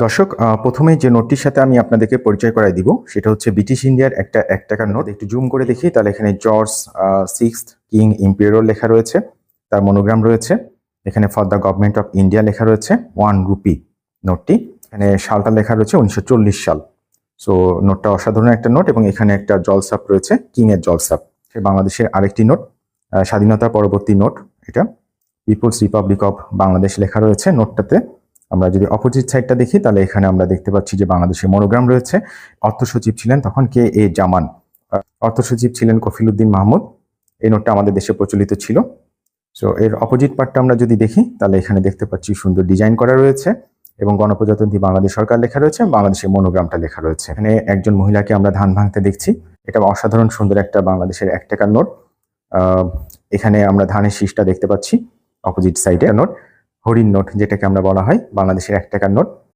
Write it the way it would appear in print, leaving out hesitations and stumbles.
দর্শক, প্রথমে যে নোটটির সাথে আমি আপনাদেরকে পরিচয় করায় দিব সেটা হচ্ছে ব্রিটিশ ইন্ডিয়ার একটা ১ টাকার নোট। একটু জুম করে দেখি তাহলে এখানে জর্জ 6th কিং ইম্পেরিয়র লেখা রয়েছে, তার মনোগ্রাম রয়েছে। এখানে for the government of India লেখা রয়েছে, 1 রুপি নোটটি। এখানে সালটা লেখা রয়েছে ১৯৪০ সাল। সো নোটটা অসাধারণ একটা নোট এবং এখানে একটা জলসাপ রয়েছে, কিং এর জলসাপ। সে বাংলাদেশের আরেকটি নোট, স্বাধীনতা পরবর্তী নোট এটা। পিপলস রিপাবলিক অফ বাংলাদেশ লেখা রয়েছে নোটটাতে। আমরা যদি অপোজিট সাইডটা দেখি তাহলে এখানে আমরা দেখতে পাচ্ছি যে বাংলাদেশের মনোগ্রাম রয়েছে। অর্থ সচিব ছিলেন তখন কে এ জামান, অর্থ সচিব ছিলেন কফিলউদ্দিন মাহমুদ। এই নোটটা আমাদের দেশে প্রচলিত ছিল। সো এর অপোজিট পার্টটা আমরা যদি দেখি তাহলে এখানে দেখতে পাচ্ছি সুন্দর ডিজাইন করা রয়েছে এবং গণপ্রজাতন্ত্রী বাংলাদেশ সরকার লেখা রয়েছে, বাংলাদেশের মনোগ্রামটা লেখা রয়েছে। এখানে একজন মহিলাকে আমরা ধান ভাঙতে দেখছি। এটা অসাধারণ সুন্দর একটা বাংলাদেশের ১ টাকার নোট। এখানে আমরা ধানের শীষটা দেখতে পাচ্ছি অপোজিট সাইডে। নোট হরিণ নোট যেটাকে আমরা বলা হয়, বাংলাদেশের ১ টাকার নোট।